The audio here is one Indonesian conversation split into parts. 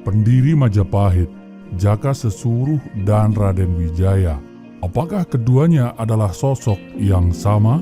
pendiri Majapahit, Jaka Sesuruh dan Raden Wijaya. Apakah keduanya adalah sosok yang sama?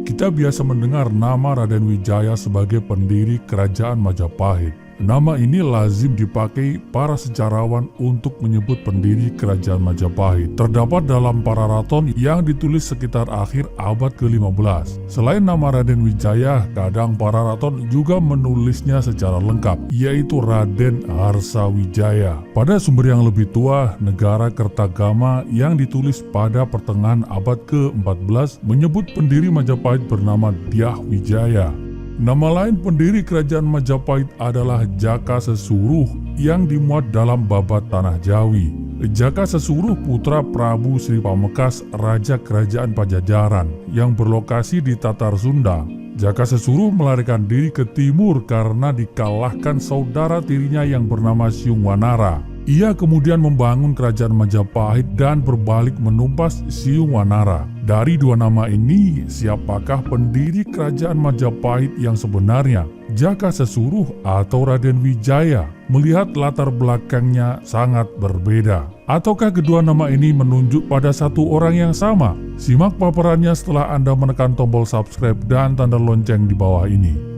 Kita biasa mendengar nama Raden Wijaya sebagai pendiri kerajaan Majapahit. Nama ini lazim dipakai para sejarawan untuk menyebut pendiri kerajaan Majapahit. Terdapat dalam Pararaton yang ditulis sekitar akhir abad ke-15. Selain nama Raden Wijaya, kadang Pararaton juga menulisnya secara lengkap, yaitu Raden Harsawijaya. Pada sumber yang lebih tua, Negara Kertagama yang ditulis pada pertengahan abad ke-14 menyebut pendiri Majapahit bernama Dyah Wijaya. Nama lain pendiri kerajaan Majapahit adalah Jaka Sesuruh yang dimuat dalam Babat Tanah Jawi. Jaka Sesuruh putra Prabu Sri Pamekas, Raja Kerajaan Pajajaran yang berlokasi di Tatar Sunda. Jaka Sesuruh melarikan diri ke timur karena dikalahkan saudara tirinya yang bernama Siungwanara. Ia kemudian membangun kerajaan Majapahit dan berbalik menumpas Siungwanara. Dari dua nama ini, siapakah pendiri kerajaan Majapahit yang sebenarnya? Jaka Sesuruh atau Raden Wijaya? Melihat latar belakangnya sangat berbeda. Ataukah kedua nama ini menunjuk pada satu orang yang sama? Simak paparannya setelah Anda menekan tombol subscribe dan tanda lonceng di bawah ini.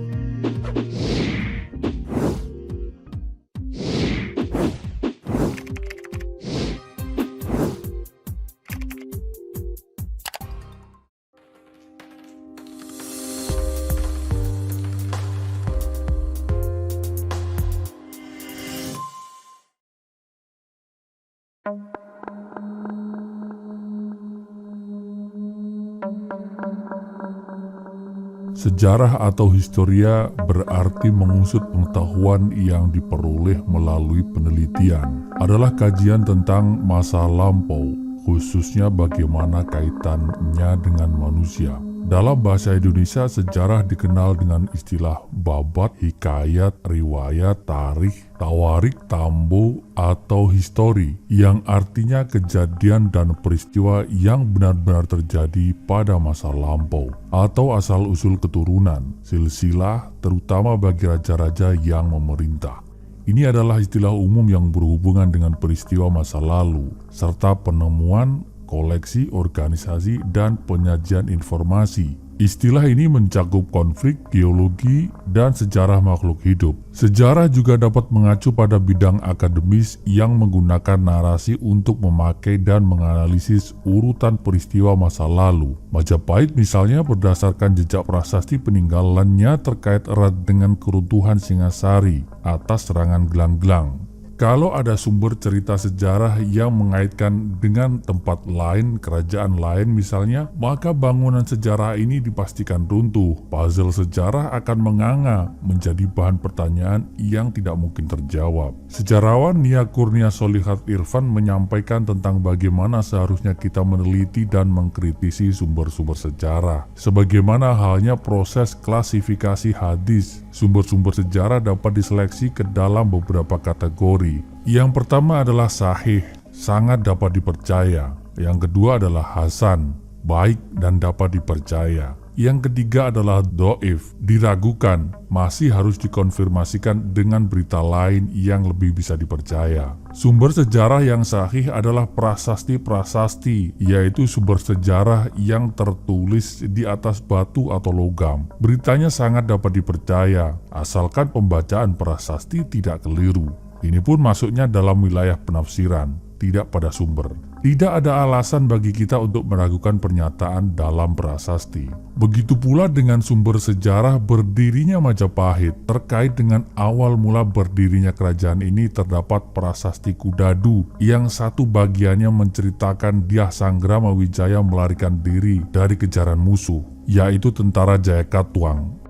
Sejarah atau historia berarti mengusut pengetahuan yang diperoleh melalui penelitian. Adalah kajian tentang masa lampau, khususnya bagaimana kaitannya dengan manusia. Dalam bahasa Indonesia, sejarah dikenal dengan istilah babat, hikayat, riwayat, tarikh, tawarik, tambo, atau histori, yang artinya kejadian dan peristiwa yang benar-benar terjadi pada masa lampau, atau asal-usul keturunan, silsilah, terutama bagi raja-raja yang memerintah. Ini adalah istilah umum yang berhubungan dengan peristiwa masa lalu, serta penemuan, koleksi, organisasi, dan penyajian informasi. Istilah ini mencakup konflik, geologi, dan sejarah makhluk hidup. Sejarah juga dapat mengacu pada bidang akademis yang menggunakan narasi untuk memakai dan menganalisis urutan peristiwa masa lalu. Majapahit misalnya berdasarkan jejak prasasti peninggalannya terkait erat dengan keruntuhan Singasari atas serangan gelang-gelang. Kalau ada sumber cerita sejarah yang mengaitkan dengan tempat lain, kerajaan lain misalnya, maka bangunan sejarah ini dipastikan runtuh. Puzzle sejarah akan menganga menjadi bahan pertanyaan yang tidak mungkin terjawab. Sejarawan Nia Kurnia Solihat Irfan menyampaikan tentang bagaimana seharusnya kita meneliti dan mengkritisi sumber-sumber sejarah. Sebagaimana halnya proses klasifikasi hadis, sumber-sumber sejarah dapat diseleksi ke dalam beberapa kategori. Yang pertama adalah sahih, sangat dapat dipercaya. Yang kedua adalah hasan, baik dan dapat dipercaya. Yang ketiga adalah doif, diragukan, masih harus dikonfirmasikan dengan berita lain yang lebih bisa dipercaya. Sumber sejarah yang sahih adalah prasasti-prasasti, yaitu sumber sejarah yang tertulis di atas batu atau logam. Beritanya sangat dapat dipercaya, asalkan pembacaan prasasti tidak keliru. Ini pun masuknya dalam wilayah penafsiran, tidak pada sumber. Tidak ada alasan bagi kita untuk meragukan pernyataan dalam prasasti. Begitu pula dengan sumber sejarah berdirinya Majapahit. Terkait dengan awal mula berdirinya kerajaan ini terdapat prasasti Kudadu yang satu bagiannya menceritakan Dyah Sanggrama Wijaya melarikan diri dari kejaran musuh, yaitu tentara Jayakatwang.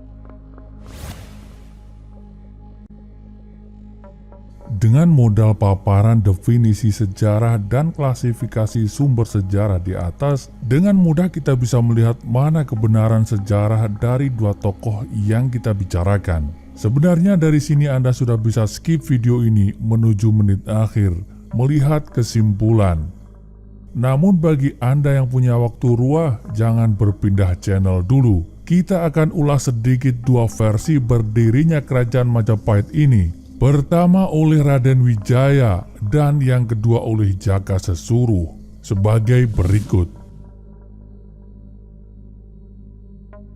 Dengan modal paparan definisi sejarah dan klasifikasi sumber sejarah di atas, dengan mudah kita bisa melihat mana kebenaran sejarah dari dua tokoh yang kita bicarakan. Sebenarnya dari sini Anda sudah bisa skip video ini menuju menit akhir, melihat kesimpulan. Namun bagi Anda yang punya waktu ruah, jangan berpindah channel dulu. Kita akan ulas sedikit dua versi berdirinya Kerajaan Majapahit ini. Pertama oleh Raden Wijaya dan yang kedua oleh Jaka Sesuruh sebagai berikut.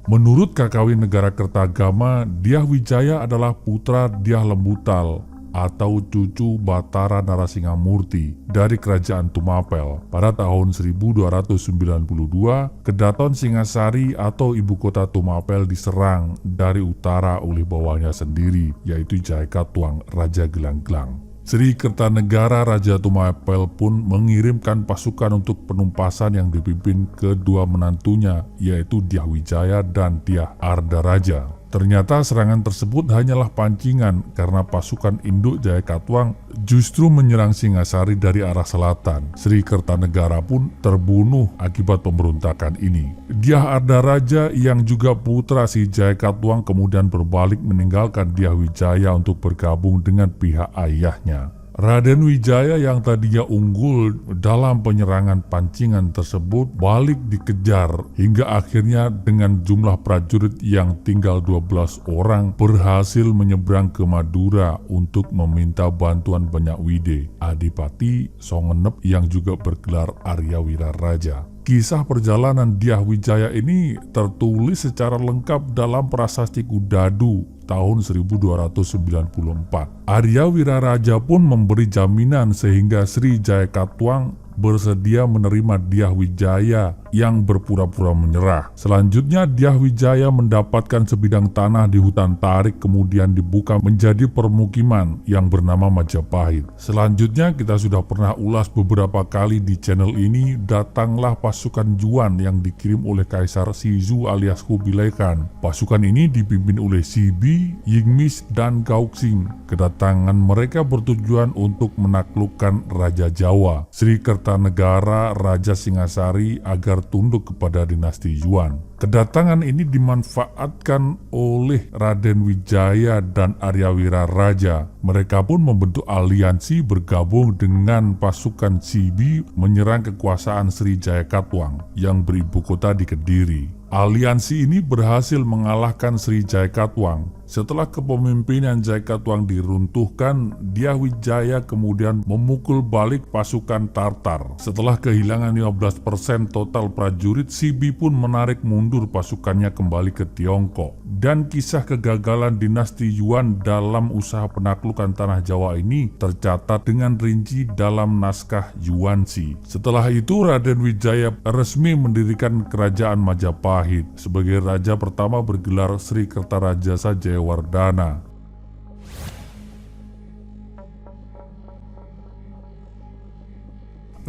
Menurut Kakawin Negara Kertagama, Dyah Wijaya adalah putra Dyah Lembutal atau cucu Batara Narasingamurti dari Kerajaan Tumapel. Pada tahun 1292, Kedaton Singasari atau ibu kota Tumapel diserang dari utara oleh bawahnya sendiri, yaitu Jaikatwang, Raja Gelanggelang. Sri Kertanegara Raja Tumapel pun mengirimkan pasukan untuk penumpasan yang dipimpin kedua menantunya, yaitu Dyah Wijaya dan Dyah Ardaraja. Ternyata serangan tersebut hanyalah pancingan karena pasukan induk Jaikatwang justru menyerang Singasari dari arah selatan. Sri Kertanegara pun terbunuh akibat pemberontakan ini. Dyah Ardaraja yang juga putra si Jaikatwang kemudian berbalik meninggalkan Dyah Wijaya untuk bergabung dengan pihak ayahnya. Raden Wijaya yang tadinya unggul dalam penyerangan pancingan tersebut balik dikejar hingga akhirnya dengan jumlah prajurit yang tinggal 12 orang berhasil menyeberang ke Madura untuk meminta bantuan Banyakwide, Adipati Songenep yang juga bergelar Arya Wiraraja. Kisah perjalanan Dyah Wijaya ini tertulis secara lengkap dalam Prasasti Kudadu tahun 1294. Arya Wiraraja pun memberi jaminan sehingga Sri Jaikatwang bersedia menerima Dyah Wijaya yang berpura-pura menyerah. Selanjutnya Dyah Wijaya mendapatkan sebidang tanah di hutan Tarik kemudian dibuka menjadi permukiman yang bernama Majapahit. Selanjutnya kita sudah pernah ulas beberapa kali di channel ini, datanglah pasukan Juan yang dikirim oleh Kaisar Sizu alias Kubilai Khan. Pasukan ini dipimpin oleh Sibi, Yingmis, dan Gauxing. Kedatangan mereka bertujuan untuk menaklukkan Raja Jawa, Sri Kertanegara Raja Singasari agar tunduk kepada dinasti Yuan. Kedatangan ini dimanfaatkan oleh Raden Wijaya dan Arya Wiraraja. Mereka pun membentuk aliansi bergabung dengan pasukan Sibi menyerang kekuasaan Sri Jaikatwang yang beribu kota di Kediri. Aliansi ini berhasil mengalahkan Sri Jaikatwang. Setelah kepemimpinan Jaikatwang diruntuhkan, Dyah Wijaya kemudian memukul balik pasukan Tartar. Setelah kehilangan 15% total prajurit, Sibi pun menarik mundur pasukannya kembali ke Tiongkok. Dan kisah kegagalan dinasti Yuan dalam usaha penaklukan tanah Jawa ini tercatat dengan rinci dalam naskah Yuanxi. Setelah itu Raden Wijaya resmi mendirikan Kerajaan Majapahit. Sebagai raja pertama bergelar Sri Kertarajasa Jayawardana.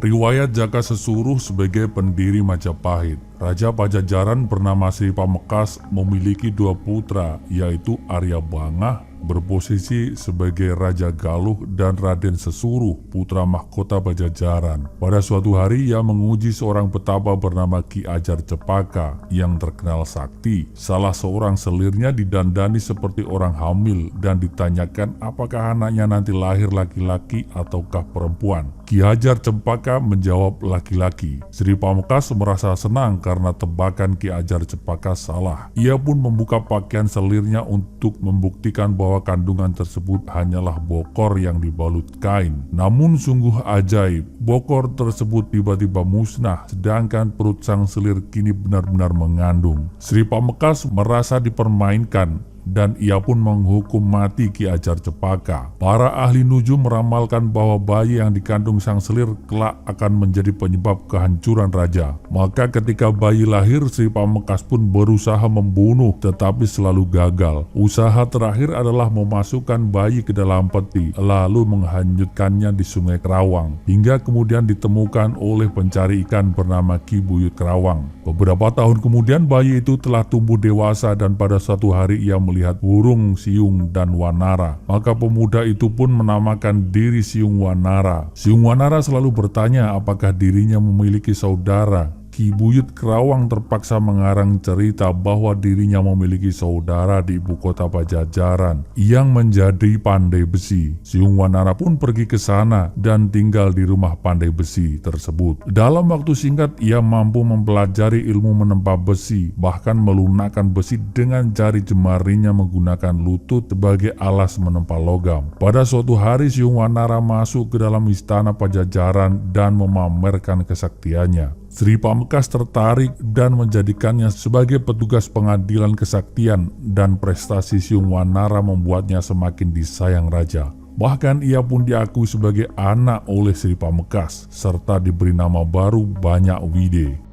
Riwayat Jaka Sesuruh sebagai pendiri Majapahit. Raja Pajajaran bernama Sri Pamekas memiliki dua putra, yaitu Arya Bangah berposisi sebagai Raja Galuh dan Raden Sesuruh, putra mahkota Pajajaran. Pada suatu hari ia menguji seorang petapa bernama Ki Ajar Cepaka yang terkenal sakti. Salah seorang selirnya didandani seperti orang hamil dan ditanyakan apakah anaknya nanti lahir laki-laki ataukah perempuan. Ki Ajar Cepaka menjawab laki-laki. Sri Pamekas merasa senang karena tebakan Ki Ajar Cepaka salah. Ia pun membuka pakaian selirnya untuk membuktikan bahwa kandungan tersebut hanyalah bokor yang dibalut kain. Namun sungguh ajaib, bokor tersebut tiba-tiba musnah, sedangkan perut sang selir kini benar-benar mengandung. Sri Pamekas merasa dipermainkan dan ia pun menghukum mati Ki Ajar Cepaka. Para ahli nujum meramalkan bahwa bayi yang dikandung sang selir kelak akan menjadi penyebab kehancuran raja. Maka ketika bayi lahir, Sri Pamekas pun berusaha membunuh tetapi selalu gagal. Usaha terakhir adalah memasukkan bayi ke dalam peti lalu menghanyutkannya di Sungai Kerawang, hingga kemudian ditemukan oleh pencari ikan bernama Ki Buyut Kerawang. Beberapa tahun kemudian bayi itu telah tumbuh dewasa dan pada suatu hari ia melihat burung Siung dan Wanara. Maka pemuda itu pun menamakan diri Siung Wanara. Siung Wanara selalu bertanya apakah dirinya memiliki saudara. Ki Ki Buyut Kerawang terpaksa mengarang cerita bahwa dirinya memiliki saudara di ibu kota Pajajaran yang menjadi pandai besi. Siung Wanara pun pergi ke sana dan tinggal di rumah pandai besi tersebut. Dalam waktu singkat ia mampu mempelajari ilmu menempa besi, bahkan melunakkan besi dengan jari jemarinya menggunakan lutut sebagai alas menempa logam. Pada suatu hari Siung Wanara masuk ke dalam istana Pajajaran dan memamerkan kesaktiannya. Sri Pamengkas tertarik dan menjadikannya sebagai petugas pengadilan kesaktian, dan prestasi Siung Wanara membuatnya semakin disayang raja. Bahkan ia pun diakui sebagai anak oleh Sri Pamengkas serta diberi nama baru Banyak Wide.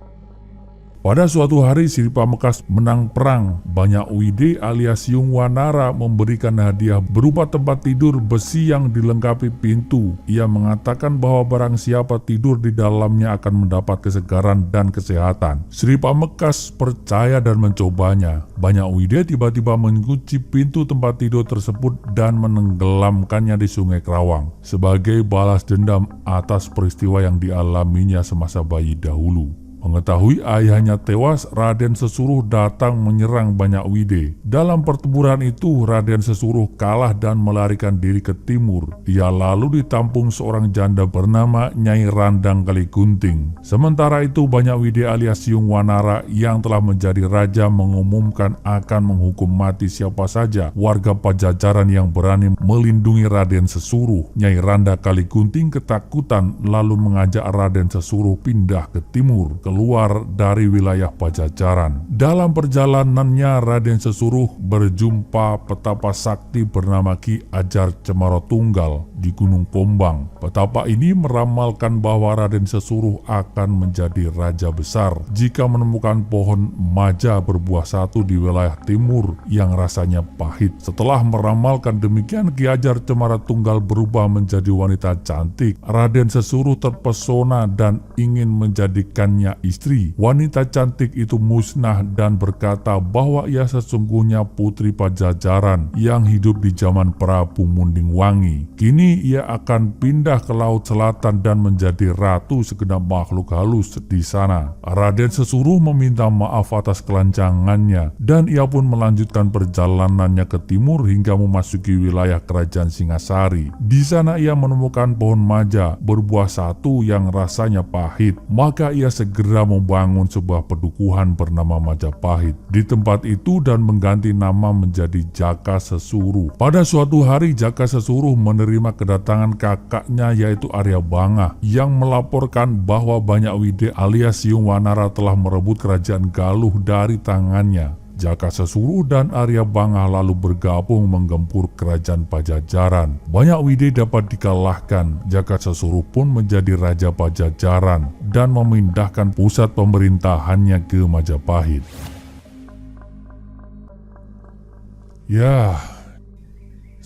Pada suatu hari Sri Pamengkas menang perang. Banyak Wide alias Siung Wanara memberikan hadiah berupa tempat tidur besi yang dilengkapi pintu. Ia mengatakan bahwa barang siapa tidur di dalamnya akan mendapat kesegaran dan kesehatan. Sri Pamengkas percaya dan mencobanya. Banyak Wide tiba-tiba mengunci pintu tempat tidur tersebut dan menenggelamkannya di Sungai Kerawang sebagai balas dendam atas peristiwa yang dialaminya semasa bayi dahulu. Mengetahui ayahnya tewas, Raden Sesuruh datang menyerang Banyak Wide. Dalam pertempuran itu, Raden Sesuruh kalah dan melarikan diri ke timur. Ia lalu ditampung seorang janda bernama Nyai Randang Kaligunting. Sementara itu, Banyak Wide alias Siung Wanara yang telah menjadi raja mengumumkan akan menghukum mati siapa saja warga Pajajaran yang berani melindungi Raden Sesuruh. Nyai Randang Kaligunting ketakutan lalu mengajak Raden Sesuruh pindah ke timur, keluar dari wilayah Pajajaran. Dalam perjalanannya, Raden Sesuruh berjumpa petapa sakti bernama Ki Ajar Cemarotunggal di Gunung Pombang. Petapa ini meramalkan bahwa Raden Sesuruh akan menjadi raja besar jika menemukan pohon maja berbuah satu di wilayah timur yang rasanya pahit. Setelah meramalkan demikian, Ki Ajar Cemarotunggal berubah menjadi wanita cantik. Raden Sesuruh terpesona dan ingin menjadikannya istri. Wanita cantik itu musnah dan berkata bahwa ia sesungguhnya putri Pajajaran yang hidup di zaman Prabu Mundingwangi. Kini ia akan pindah ke Laut Selatan dan menjadi ratu segenap makhluk halus di sana. Raden Sesuruh meminta maaf atas kelancangannya dan ia pun melanjutkan perjalanannya ke timur hingga memasuki wilayah kerajaan Singasari. Di sana ia menemukan pohon maja berbuah satu yang rasanya pahit. Maka ia segera membangun sebuah pedukuhan bernama Majapahit di tempat itu dan mengganti nama menjadi Jaka Sesuruh. Pada suatu hari Jaka Sesuruh menerima kedatangan kakaknya yaitu Arya Banga yang melaporkan bahwa Banyak Wide alias Siung Wanara telah merebut kerajaan Galuh dari tangannya. Jaka Sesuruh dan Arya Banga lalu bergabung menggempur kerajaan Pajajaran. Banyak Wide dapat dikalahkan. Jaka Sesuruh pun menjadi raja Pajajaran dan memindahkan pusat pemerintahannya ke Majapahit.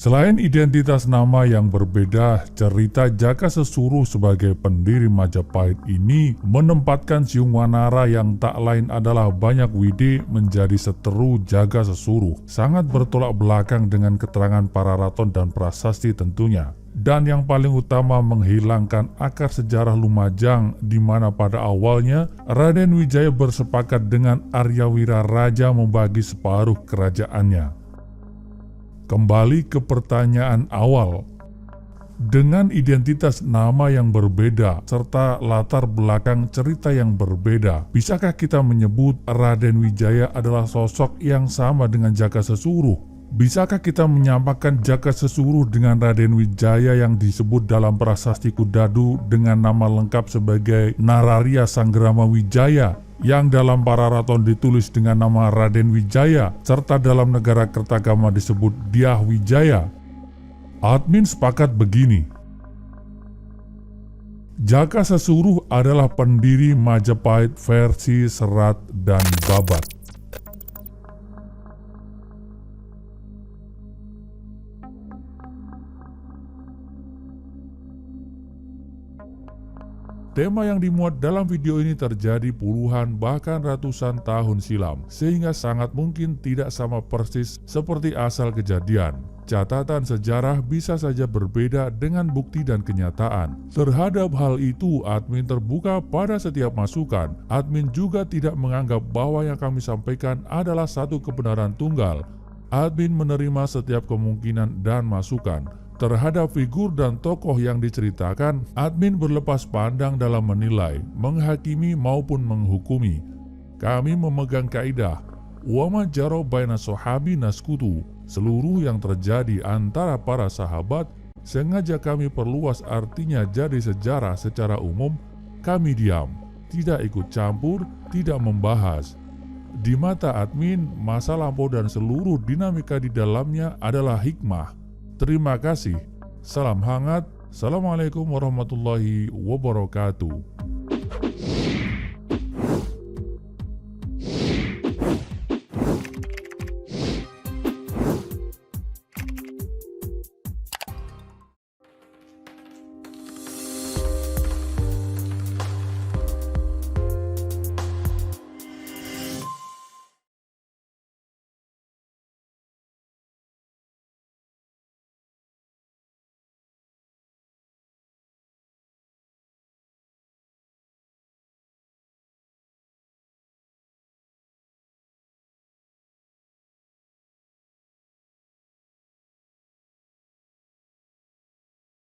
Selain identitas nama yang berbeda, cerita Jaka Sesuruh sebagai pendiri Majapahit ini menempatkan Siung Wanara yang tak lain adalah Banyak Wide menjadi seteru Jaka Sesuruh. Sangat bertolak belakang dengan keterangan para raton dan prasasti tentunya. Dan yang paling utama menghilangkan akar sejarah Lumajang di mana pada awalnya Raden Wijaya bersepakat dengan Aryawira Raja membagi separuh kerajaannya. Kembali ke pertanyaan awal, dengan identitas nama yang berbeda serta latar belakang cerita yang berbeda, bisakah kita menyebut Raden Wijaya adalah sosok yang sama dengan Jaka Sesuruh? Bisakah kita menyamakan Jaka Sesuruh dengan Raden Wijaya yang disebut dalam prasasti Kudadu dengan nama lengkap sebagai Nararya Sanggrama Wijaya, yang dalam para raton ditulis dengan nama Raden Wijaya, serta dalam negara Kertagama disebut Dyah Wijaya? Admin sepakat begini. Jaka Sesuruh adalah pendiri Majapahit versi Serat dan Babat. Tema yang dimuat dalam video ini terjadi puluhan bahkan ratusan tahun silam, sehingga sangat mungkin tidak sama persis seperti asal kejadian. Catatan sejarah bisa saja berbeda dengan bukti dan kenyataan. Terhadap hal itu, admin terbuka pada setiap masukan. Admin juga tidak menganggap bahwa yang kami sampaikan adalah satu kebenaran tunggal. Admin menerima setiap kemungkinan dan masukan. Terhadap figur dan tokoh yang diceritakan, admin berlepas pandang dalam menilai, menghakimi maupun menghukumi. Kami memegang kaidah, wa ma jara baina sahabi naskutu. Seluruh yang terjadi antara para sahabat sengaja kami perluas artinya jadi sejarah secara umum. Kami diam, tidak ikut campur, tidak membahas. Di mata admin, masa lampau dan seluruh dinamika di dalamnya adalah hikmah. Terima kasih. Salam hangat. Assalamualaikum warahmatullahi wabarakatuh.